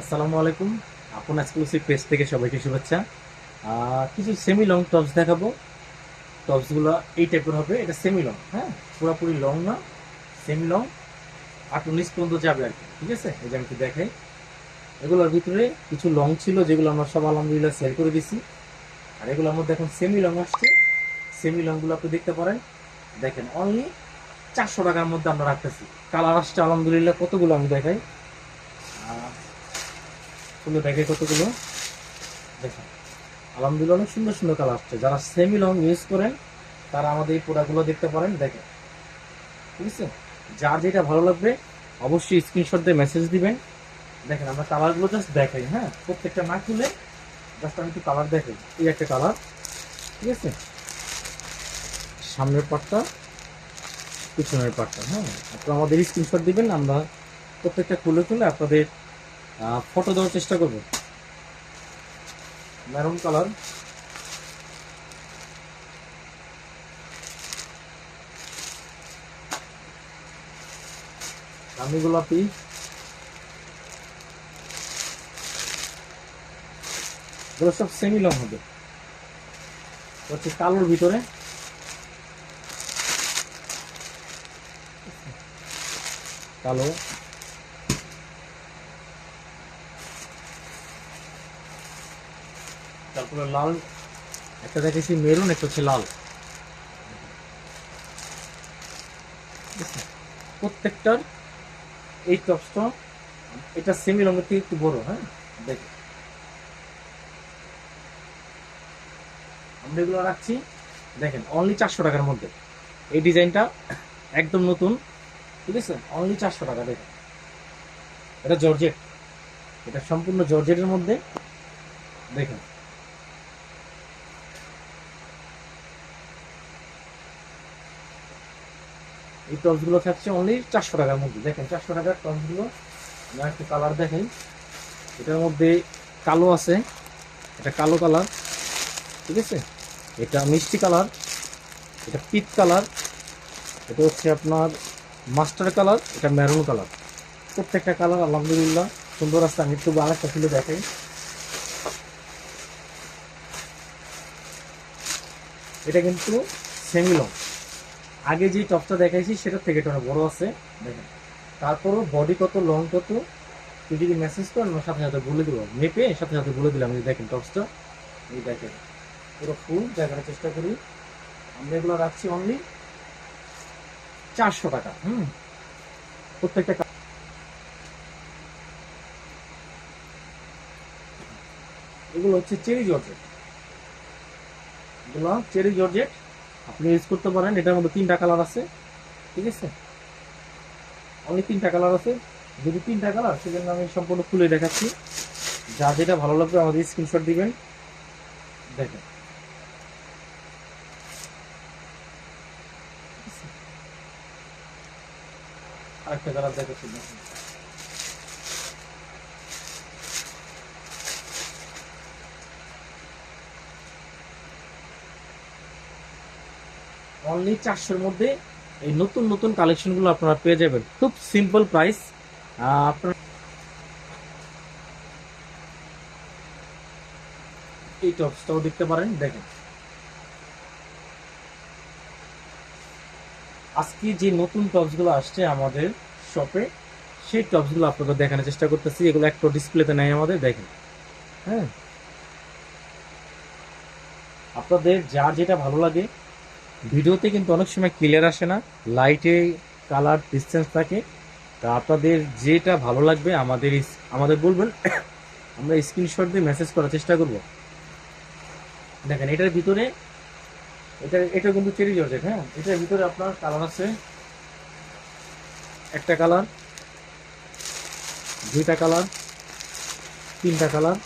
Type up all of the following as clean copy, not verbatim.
আসসালামু আলাইকুম। আপন এক্সক্লুসিভ পেজ থেকে সবাইকে শুভেচ্ছা। কিছু সেমি লং টপস দেখাবো। টপসগুলো এই টাইপের হবে। এটা সেমি লং, হ্যাঁ, পুরোপুরি লং না, সেমি লং। 8-19 পর্যন্ত যাবে আর কি, ঠিক আছে। এই যে আমি একটু দেখাই। এগুলোর ভিতরে কিছু লং ছিল যেগুলো আমরা সব আলহামদুলিল্লাহ সেল করে দিছি। আর এগুলোর মধ্যে এখন সেমি লং আসছে। সেমি লংগুলো আপনি দেখতে পারেন। দেখেন, অনলি 400 টাকার মধ্যে আমরা রাখতেছি। কালার আসছে আলহামদুলিল্লাহ কতগুলো আমি দেখাই। খুলে দেখাই কতগুলো। দেখেন, আলহামদুলিল্লাহ অনেক সুন্দর সুন্দর কালার আসছে। যারা সেমি লং ইউজ করেন তারা আমাদের এই প্রোডাক্টগুলো দেখতে পারেন। দেখেন, ঠিক আছে। যার যেটা ভালো লাগবে অবশ্যই স্ক্রিনশট দিয়ে মেসেজ দিবেন। দেখেন, আমরা কালারগুলো জাস্ট দেখাই, হ্যাঁ, প্রত্যেকটা না খুলে জাস্ট আমি একটু কালার দেখাই। এই একটা কালার, ঠিক আছে, সামনের পাটটা, পিছনের পাটটা, হ্যাঁ। আপনারা আমাদের স্ক্রিনশট দিবেন, আমরা প্রত্যেকটা খুলে খুলে আপনাদের ফটো দেওয়ার চেষ্টা করব। মেরুন কালার, রানী গোলাপি, এগুলো সব সেমি লং হবে। হচ্ছে কালোর ভিতরে, কালো, তারপরে লাল, একটা দেখেছি মেরুন, একটা হচ্ছে লাল। প্রত্যেকটার এই টপসটা, এটা সেমি লংয়ের থেকে একটু বড়, হ্যাঁ। দেখেন, আমরা এগুলো রাখছি, দেখেন, অনলি 400 টাকার মধ্যে। এই ডিজাইনটা একদম নতুন, ঠিক আছে, অনলি 400 টাকা। দেখেন, এটা জর্জেট, এটা সম্পূর্ণ জর্জেটের মধ্যে। দেখেন, এই টপসগুলো থাকছে অনলি 400 টাকার মধ্যে। দেখেন, 400 টাকার টপসগুলো আমরা একটু কালার দেখাই। এটার মধ্যে কালো আছে, এটা কালো কালার, ঠিক আছে, এটা মিষ্টি কালার, এটা পিচ কালার, এটা হচ্ছে আপনার মাস্টার কালার, এটা মেরুন কালার। প্রত্যেকটা কালার আলহামদুলিল্লাহ সুন্দর আছে। আমি একটু আরেকটা খুলে দেখাই। এটা কিন্তু সেমি লং। আগে যে টপটা দেখাইছি সেটার থেকে এটা অনেক বড় আছে। দেখেন, তারপরও বডি কত, লং কত, তুই যদি মেসেজ করেন আমার সাথে সাথে বলে দেবো, মেপে সাথে সাথে বলে দিলাম। এই দেখেন টপসটা, এই দেখেন পুরো ফুল দেখানোর চেষ্টা করি। আমরা এগুলো রাখছি অনলি 400 টাকা। প্রত্যেকটা এগুলো হচ্ছে চেরি জর্জেট, এগুলো চেরি জর্জেট আপনি ইউজ করতে পারেন। এটার মধ্যে 3টা কালার আছে, ঠিক আছে, অনলি 3টা কালার আছে। যদি 3টা কালার, সেজন্য আমি সম্পূর্ণ খুলে দেখাচ্ছি। যা যেটা ভালো লাগবে আমাদের স্ক্রিনশট দিবেন। দেখেন, আরেকটা কালার দেখাচ্ছি, দেখেন, অনলি 400-এর মধ্যে এই নতুন নতুন কালেকশনগুলো আপনারা পেয়ে যাবেন, খুব সিম্পল প্রাইস। আপনারা এই টপসটাও দেখতে পারেন। দেখেন, আজকে যে নতুন টপসগুলো আসছে আমাদের শপে, সেই টপসগুলো আপনাদের দেখানোর চেষ্টা করতেছি। এগুলো একটা ডিসপ্লেতে নেই আমাদের। দেখেন, হ্যাঁ, আপনাদের যার যেটা ভালো লাগে। ভিডিওতে কিন্তু অনেক সময় ক্লিয়ার আসে না, লাইটে কালার ডিসটেন্স থাকে। তা আপনাদের যেটা ভালো লাগবে আমাদের বলবেন, আমরা স্ক্রিনশট দিয়ে মেসেজ করার চেষ্টা করব। দেখেন, এটার ভিতরে, এটা কিন্তু চেরি জর্জেট, হ্যাঁ। এটার ভিতরে আপনার কালার আছে, একটা কালার, 2টা কালার, 3টা কালার।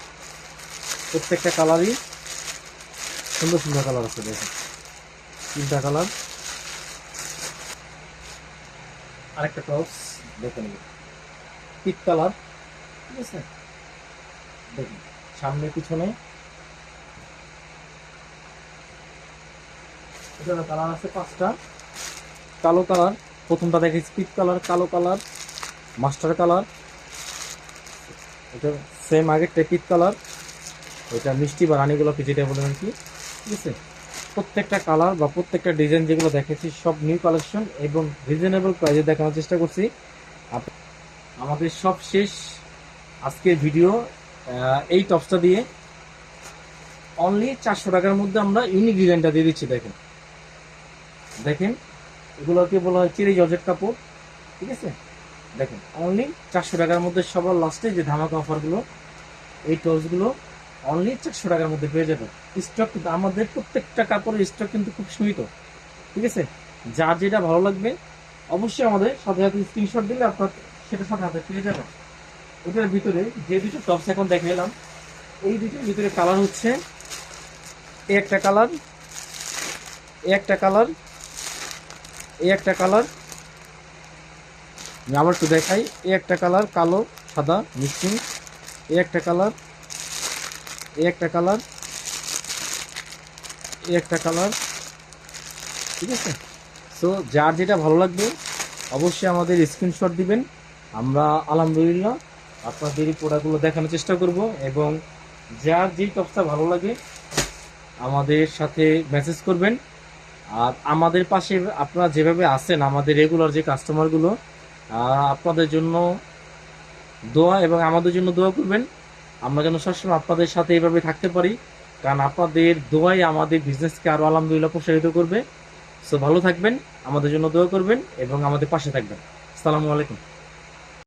প্রত্যেকটা কালারই সুন্দর সুন্দর কালার আছে। দেখেন, 3টা কালার। আরেকটা টপস দেখেন, পিচ কালার, ঠিক আছে। দেখুন, সামনে পিছনে এটার কালার আছে 5টা। কালো কালার, প্রথমটা দেখে স্পিড কালার, কালো কালার, মাস্টার কালার, এটা সেম আগের টেপিক কালার, এটা মিষ্টি বা রানী গোলাপি যেটা বলেন আর কি। ঠিক আছে, প্রত্যেকটা কালার বা প্রত্যেকটা ডিজাইন যেগুলো দেখেছি সব নিউ কালেকশন এবং রিজনেবল প্রাইসে দেখানোর চেষ্টা করছি। আমাদের সব শেষ আজকের ভিডিও এই টপসটা দিয়ে অনলি 400 টাকার মধ্যে আমরা ইউনিক ডিজাইনটা দিয়ে দিচ্ছি। দেখেন দেখেন, এগুলোকে বলা হয় চেরি জর্জেট কাপড়। ঠিক আছে, দেখেন অনলি 400 টাকার মধ্যে সবার লাস্টে যে ধামাকা অফারগুলো, এই টপসগুলো অনলি 400 টাকার মধ্যে পেয়ে যাবেন। স্টক কিন্তু আমাদের প্রত্যেকটা কাপড়ের স্টক কিন্তু খুব সীমিত। ঠিক আছে, যার যেটা ভালো লাগবে অবশ্যই আমাদের সাথে সাথে স্ক্রিনশট দিলে আপনার সেটা সাথে হাতে পেয়ে যাবেন। ওটার ভিতরে যে দুটো টপস এখন দেখালাম, এই দুটোর ভিতরে কালার হচ্ছে এই একটা কালার, এই একটা কালার, এই একটা কালার। আমি আবার একটু দেখাই, এই একটা কালার কালো সাদা মিক্সিং, এই একটা কালার, এই একটা কালার, এই একটা কালার। ঠিক আছে, সো যার যেটা ভালো লাগবে অবশ্যই আমাদের স্ক্রিনশট দিবেন। আমরা আলহামদুলিল্লাহ আপনাদের এই প্রোডাক্টগুলো দেখানোর চেষ্টা করব এবং যার যেই টপসটা ভালো লাগে আমাদের সাথে মেসেজ করবেন। আর আমাদের পাশে আপনারা যেভাবে আছেন, আমাদের রেগুলার যে কাস্টমারগুলো, আপনাদের জন্য দোয়া এবং আমাদের জন্য দোয়া করবেন। আমরা যেন সবসময় আপনাদের সাথে এইভাবে থাকতে পারি, কারণ আপনাদের দোয়াই আমাদের বিজনেসকে আরও আলহামদুলিল্লাহ প্রসারিত করবে। সো ভালো থাকবেন, আমাদের জন্য দোয়া করবেন এবং আমাদের পাশে থাকবেন। আসসালামু আলাইকুম।